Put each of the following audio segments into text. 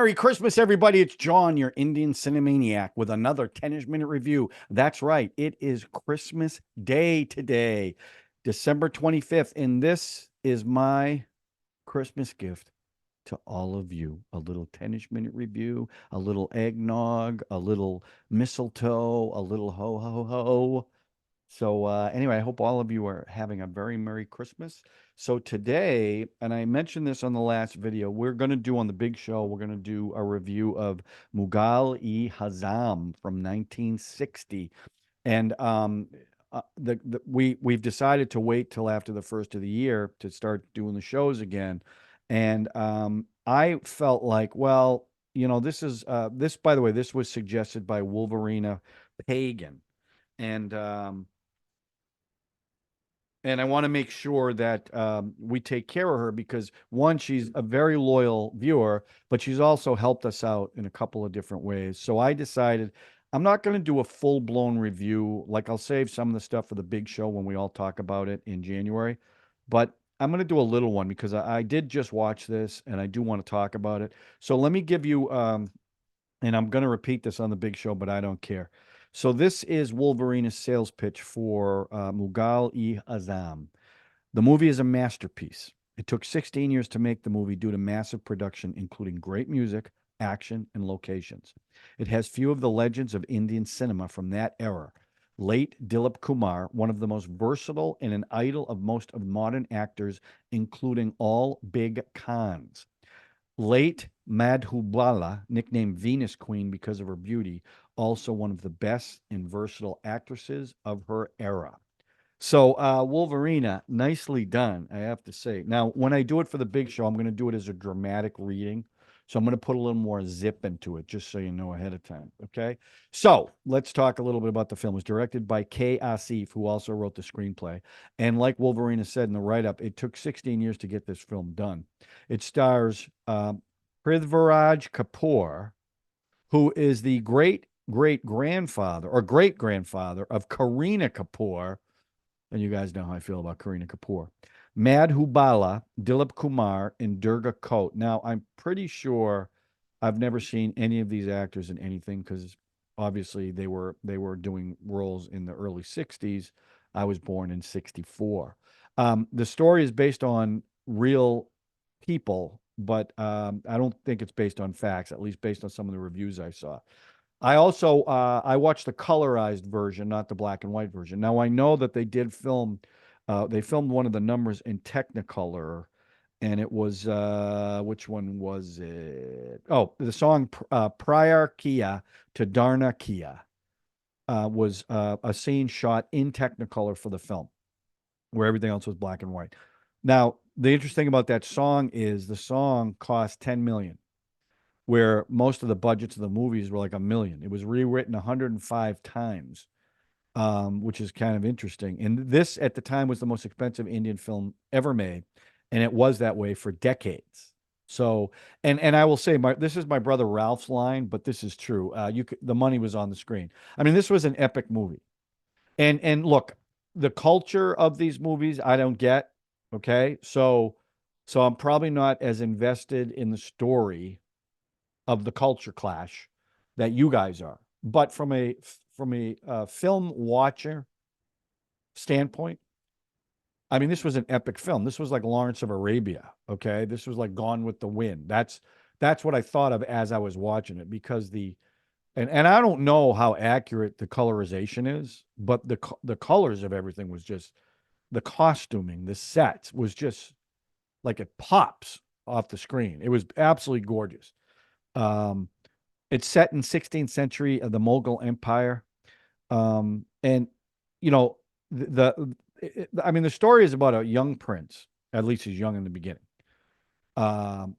Merry Christmas, everybody. It's John, your Indian Cine-MANIAC, with another 10ish-minute review. That's right. It is Christmas Day today, December 25th. And this is my Christmas gift to all of you. A little 10ish-minute review, a little eggnog, a little mistletoe, a little ho-ho-ho. So anyway, I hope all of you are having a very Merry Christmas. So today, and I mentioned this on the last video, we're going to do on the big show, we're going to do a review of Mughal-E-Azam from 1960. And we've decided to wait till after the first of the year to start doing the shows again. And I felt like, well, this, by the way, this was suggested by Wolverina Pagan. And and I want to make sure that we take care of her because one, she's a very loyal viewer, but she's also helped us out in a couple of different ways. So I decided I'm not going to do a full-blown review. Like I'll save some of the stuff for the big show when we all talk about it in January, but I'm going to do a little one because I did just watch this and I do want to talk about it. So let me give you, and I'm going to repeat this on the big show, but I don't care. So this is Wolverina's sales pitch for Mughal-E-Azam. The movie is a masterpiece. It took 16 years to make the movie due to massive production, including great music, action, and locations. It has few of the legends of Indian cinema from that era. Late Dilip Kumar, one of the most versatile and an idol of most of modern actors, including all big Khans. Late Madhubala, nicknamed Venus Queen because of her beauty, also one of the best and versatile actresses of her era. So, Wolverina, nicely done, I have to say. Now, when I do it for the big show, I'm going to do it as a dramatic reading. So, I'm going to put a little more zip into it, just so you know ahead of time. Okay. So, let's talk a little bit about the film. It was directed by K. Asif, who also wrote the screenplay. And like Wolverina said in the write up, it took 16 years to get this film done. It stars Prithviraj Kapoor, who is the great grandfather or great grandfather of Kareena Kapoor, and you guys know how I feel about Kareena Kapoor. Madhubala, Dilip Kumar, and Durga Kote. Now, I'm pretty sure I've never seen any of these actors in anything because obviously they were doing roles in the early 60s. I was born in 64. The story is based on real people, but I don't think it's based on facts, at least based on some of the reviews I saw. I also I watched the colorized version, not the black and white version. Now I know that they filmed one of the numbers in Technicolor, and it was which one was it? Oh, the song Prior Kia to Darna Kia was a scene shot in Technicolor for the film, where everything else was black and white. Now the interesting thing about that song is the song cost 10 million where most of the budgets of the movies were like a million. It was rewritten 105 times, which is kind of interesting. And this, at the time, was the most expensive Indian film ever made, and it was that way for decades. So, and I will say, this is my brother Ralph's line, but this is true. The money was on the screen. I mean, this was an epic movie. And look, the culture of these movies, I don't get. Okay, so I'm probably not as invested in the story of the culture clash that you guys are. But from a film watcher standpoint, I mean, this was an epic film. This was like Lawrence of Arabia. Okay, this was like Gone with the Wind. That's what I thought of as I was watching it because and I don't know how accurate the colorization is, but the colors of everything was just the costuming, the sets was just like it pops off the screen. It was absolutely gorgeous. Um, it's set in 16th century of the Mughal Empire. And you know, I mean, the story is about a young prince, at least he's young in the beginning. Um,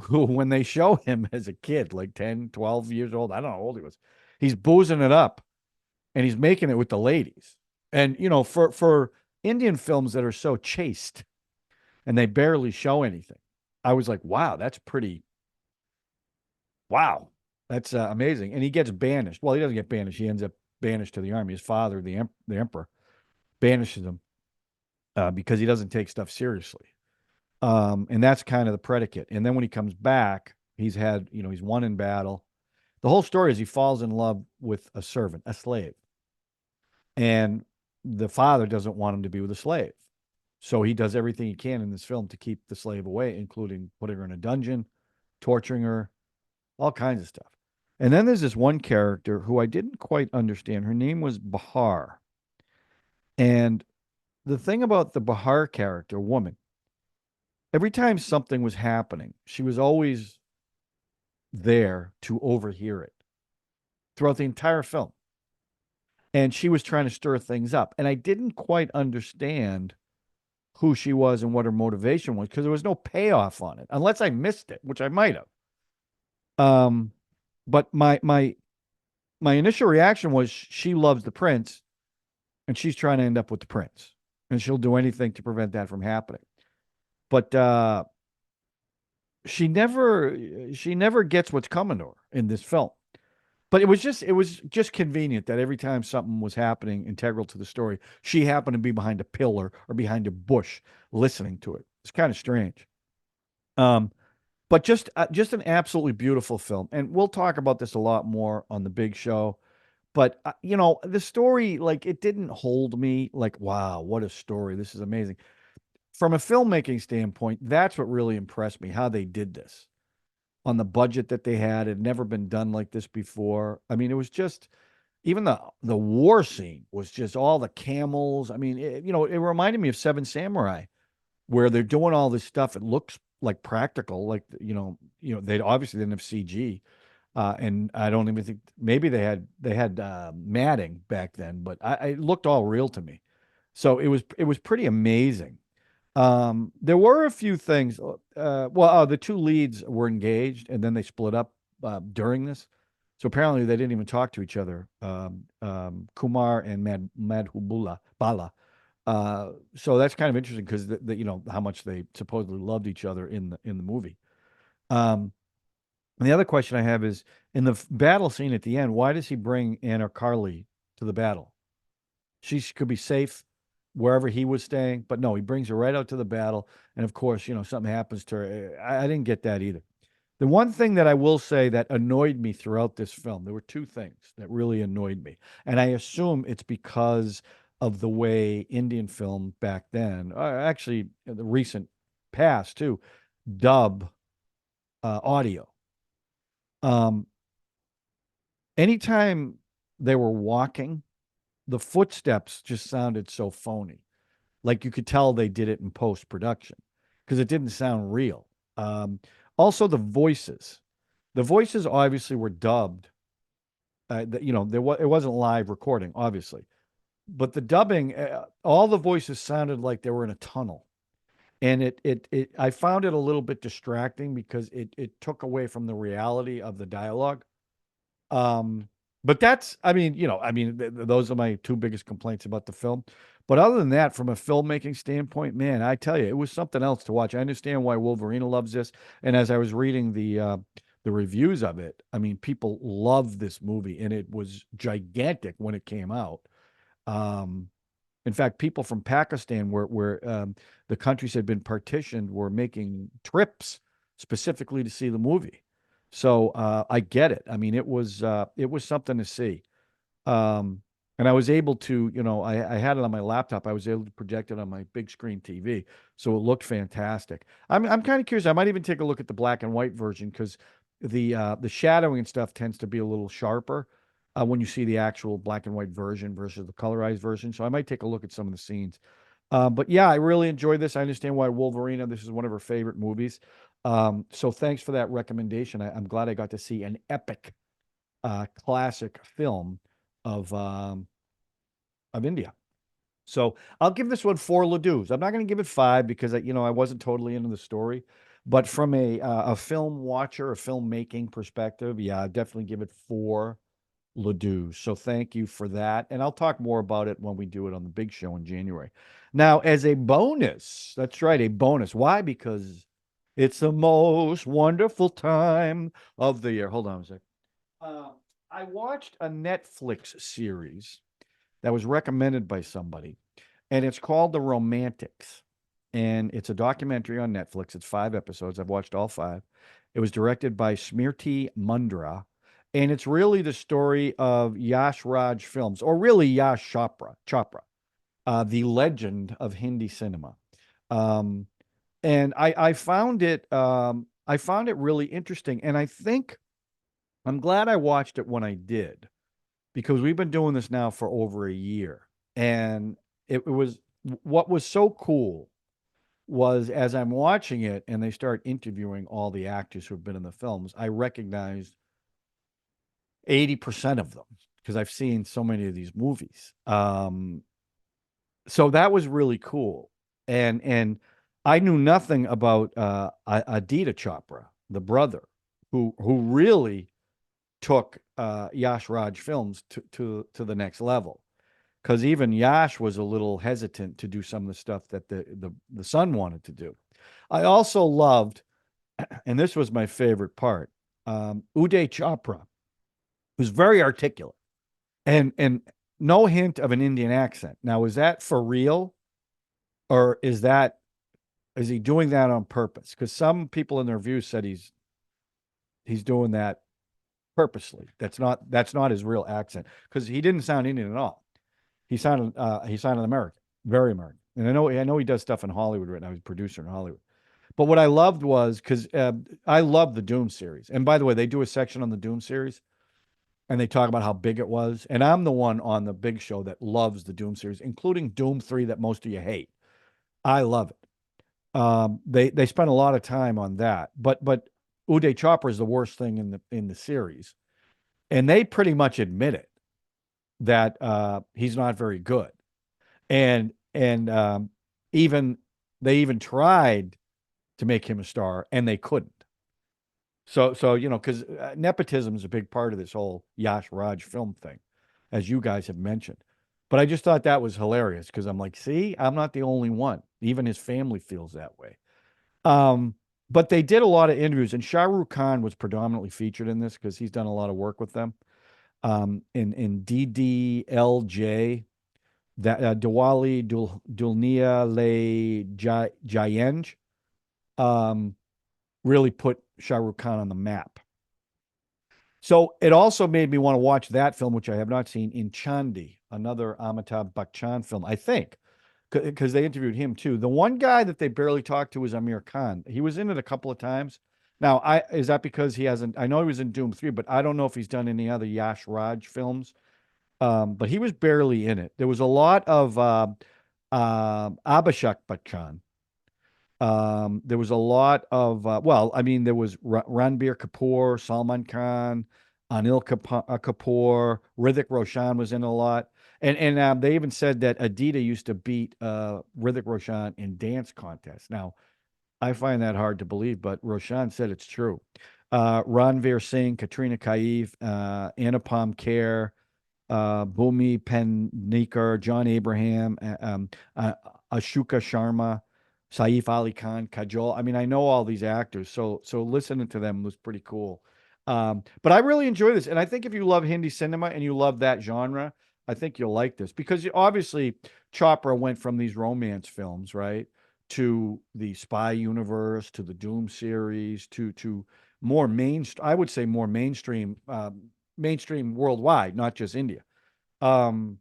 who, when they show him as a kid, like 10, 12 years old, I don't know how old he was, he's boozing it up and he's making it with the ladies. And, for Indian films that are so chaste and they barely show anything, I was like, wow, that's pretty. Wow, that's amazing. And he gets banished. Well, he doesn't get banished. He ends up banished to the army. His father, the emperor, banishes him because he doesn't take stuff seriously. And that's kind of the predicate. And then when he comes back, He's had, he's won in battle. The whole story is he falls in love with a servant, a slave. And the father doesn't want him to be with a slave. So he does everything he can in this film to keep the slave away, including putting her in a dungeon, torturing her, all kinds of stuff. And then there's this one character who I didn't quite understand. Her name was Bahar. And the thing about the Bahar character, woman, every time something was happening, she was always there to overhear it throughout the entire film. And she was trying to stir things up. And I didn't quite understand who she was and what her motivation was because there was no payoff on it, unless I missed it, which I might have. But my initial reaction was she loves the prince and she's trying to end up with the prince. And she'll do anything to prevent that from happening. But she never gets what's coming to her in this film. But it was just convenient that every time something was happening integral to the story, she happened to be behind a pillar or behind a bush listening to it. It's kind of strange. Um, but just an absolutely beautiful film, and we'll talk about this a lot more on the big show. But the story, like, it didn't hold me. Like, wow, what a story! This is amazing. From a filmmaking standpoint, that's what really impressed me, how they did this on the budget that they had. It had never been done like this before. I mean, it was just even the war scene was just all the camels. I mean, it reminded me of Seven Samurai, where they're doing all this stuff. It looks like practical, like they obviously didn't have CG, and I don't even think maybe they had matting back then, but it looked all real to me. So it was pretty amazing. There were a few things. Well, the two leads were engaged, and then they split up during this. So apparently, they didn't even talk to each other. Kumar and Madhubala Bala. So that's kind of interesting because how much they supposedly loved each other in the movie. Um, and the other question I have is in the battle scene at the end, why does he bring Anna Carly to the battle? She could be safe wherever he was staying, but no, he brings her right out to the battle. And of course, something happens to her. I didn't get that either. The one thing that I will say that annoyed me throughout this film, there were two things that really annoyed me. And I assume it's because of the way Indian film back then, actually the recent past too, dub audio. Um, Anytime they were walking, the footsteps just sounded so phony. Like you could tell they did it in post production because it didn't sound real. Also, the voices obviously were dubbed. It wasn't live recording, obviously, but the dubbing, all the voices sounded like they were in a tunnel, and I found it a little bit distracting because it took away from the reality of the dialogue. Um, but those are my two biggest complaints about the film. But other than that, from a filmmaking standpoint, man, I tell you, it was something else to watch. I understand why Wolverina loves this. And as I was reading the reviews of it, I mean, people love this movie, and it was gigantic when it came out. Um, in fact, people from Pakistan, where the countries had been partitioned, were making trips specifically to see the movie. So I get it. I mean, it was something to see. Um, and I was able to, I had it on my laptop. I was able to project it on my big screen TV, so it looked fantastic. I'm kind of curious. I might even take a look at the black and white version because the shadowing and stuff tends to be a little sharper when you see the actual black and white version versus the colorized version. So I might take a look at some of the scenes. But yeah, I really enjoyed this. I understand why Wolverina, this is one of her favorite movies. So thanks for that recommendation. I'm glad I got to see an epic, classic film of um, of India. So I'll give this one 4 Ladoos. I'm not going to give it 5 because I wasn't totally into the story, but from a film watcher, a filmmaking perspective, yeah, I definitely give it 4 Ladoos. So thank you for that, and I'll talk more about it when we do it on the big show in January. Now, as a bonus, that's right, a bonus. Why? Because it's the most wonderful time of the year. Hold on a sec. Uh, I watched a Netflix series that was recommended by somebody, and it's called The Romantics. and it's a documentary on Netflix. It's 5 episodes. I've watched all 5. It was directed by Smriti Mundra, and it's really the story of Yash Raj Films, or really Yash Chopra, the legend of Hindi cinema. Um, and I found it really interesting, and I think I'm glad I watched it when I did, because we've been doing this now for over a year, and it was what was so cool was, as I'm watching it and they start interviewing all the actors who've been in the films, I recognized 80% of them because I've seen so many of these movies. So that was really cool. And I knew nothing about Aditya Chopra, the brother, who really took Yash Raj Films to the next level. Because even Yash was a little hesitant to do some of the stuff that the son wanted to do. I also loved, and this was my favorite part, Uday Chopra, who's very articulate and no hint of an Indian accent. Now, is that for real, or is he doing that on purpose? Because some people in their reviews said he's doing that purposely. That's not his real accent, because he didn't sound Indian at all. He sounded American, very American. And I know he does stuff in Hollywood right now. He's a producer in Hollywood. But what I loved was, because I love the Doom series. And by the way, they do a section on the Doom series, and they talk about how big it was. And I'm the one on the big show that loves the Doom series, including Doom 3 that most of you hate. I love it. They spent a lot of time on that. But Uday Chopra is the worst thing in the series, and they pretty much admit it, that he's not very good. And even they even tried to make him a star, and they couldn't. So because nepotism is a big part of this whole Yash Raj film thing, as you guys have mentioned. But I just thought that was hilarious, because I'm like, see, I'm not the only one. Even his family feels that way. Um, but they did a lot of interviews, and Shah Rukh Khan was predominantly featured in this because he's done a lot of work with them. In DDLJ, that Diwali Dulnia Le Jayenge, um, really put Shah Rukh Khan on the map. So it also made me want to watch that film, which I have not seen, in Chandi, another Amitabh Bachchan film, I think, because they interviewed him too. The one guy that they barely talked to was Amir Khan. He was in it a couple of times. Now, is that because he hasn't? I know he was in Doom 3, but I don't know if he's done any other Yash Raj films. But he was barely in it. There was a lot of Abhishek Bachchan. There was a lot of well, I mean, there was Ranbir Kapoor, Salman Khan, Anil Kapoor, Hrithik Roshan was in a lot, and they even said that Aditya used to beat Hrithik Roshan in dance contests. Now, I find that hard to believe, but Roshan said it's true. Ranveer Singh, Katrina Kaif, Anupam Kher, Bhumi Penikar, John Abraham, Ashoka Sharma, Saif Ali Khan, Kajol. I mean, I know all these actors, so listening to them was pretty cool. But I really enjoy this, and I think if you love Hindi cinema and you love that genre, I think you'll like this, because obviously Chopra went from these romance films, right, to the spy universe, to the Doom series, to more I would say more mainstream worldwide, not just India. Um,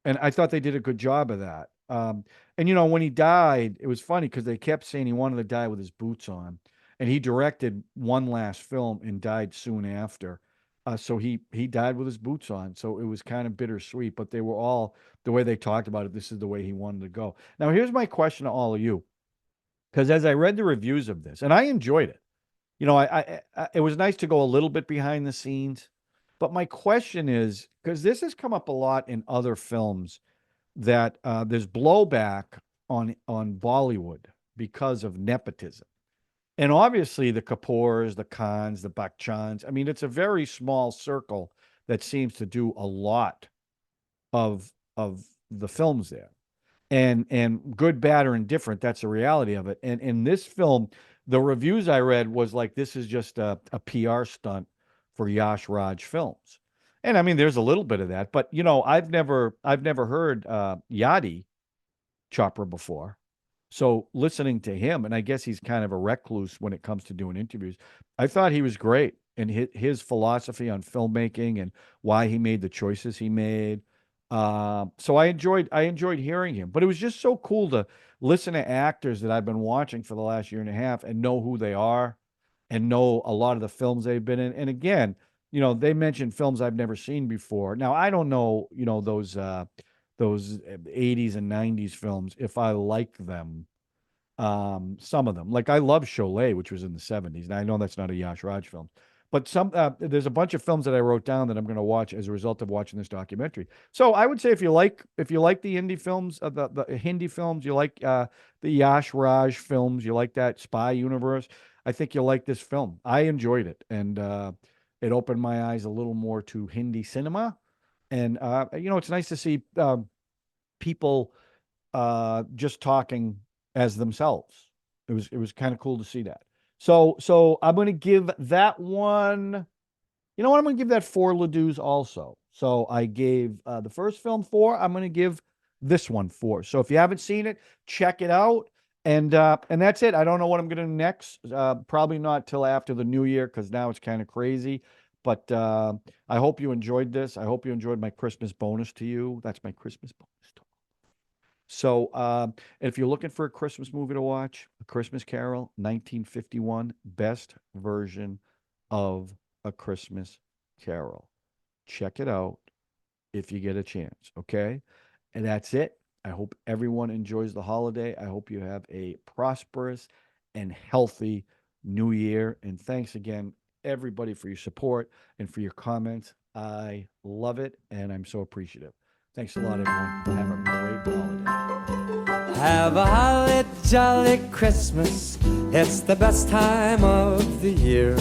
and I thought they did a good job of that. And when he died, it was funny because they kept saying he wanted to die with his boots on, and he directed one last film and died soon after. So he died with his boots on. So it was kind of bittersweet, but they were all the way they talked about it. This is the way he wanted to go. Now, here's my question to all of you, because as I read the reviews of this, and I enjoyed it, it was nice to go a little bit behind the scenes. But my question is, because this has come up a lot in other films, that there's blowback on Bollywood because of nepotism. And obviously the Kapoors, the Khans, the Bachchans, I mean, it's a very small circle that seems to do a lot of the films there. And good, bad, or indifferent, that's the reality of it. And in this film, the reviews I read was like, this is just a PR stunt for Yash Raj Films. And I mean, there's a little bit of that, but I've never heard Yadi Chopra before. So listening to him, and I guess he's kind of a recluse when it comes to doing interviews, I thought he was great. And his philosophy on filmmaking and why he made the choices he made. So I enjoyed hearing him. But it was just so cool to listen to actors that I've been watching for the last year and a half and know who they are and know a lot of the films they've been in. And again, they mentioned films I've never seen before. Now I don't know, those 80s and 90s films if I like them. Some of them, like I love Sholay, which was in the 70s. And I know that's not a Yash Raj film, but there's a bunch of films that I wrote down that I'm going to watch as a result of watching this documentary. So I would say if you like the indie films, the Hindi films, you like the Yash Raj films, you like that spy universe, I think you'll like this film. I enjoyed it, and it opened my eyes a little more to Hindi cinema. And it's nice to see people just talking as themselves. It was kind of cool to see that. So I'm going to give that one. You know what? I'm going to give that 4 Ladus also. So I gave the first film 4. I'm going to give this one 4. So if you haven't seen it, check it out. And that's it. I don't know what I'm going to do next. Probably not till after the new year, because now it's kind of crazy. But I hope you enjoyed this. I hope you enjoyed my Christmas bonus to you. That's my Christmas bonus. So if you're looking for a Christmas movie to watch, A Christmas Carol, 1951, best version of A Christmas Carol. Check it out if you get a chance, okay? And that's it. I hope everyone enjoys the holiday. I hope you have a prosperous and healthy new year. And thanks again, everybody, for your support and for your comments. I love it, and I'm so appreciative. Thanks a lot, everyone. Have a great holiday. Have a holly jolly Christmas. It's the best time of the year.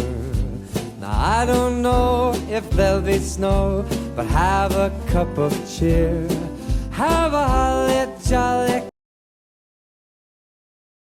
Now I don't know if there'll be snow, but have a cup of cheer. Have a holly jolly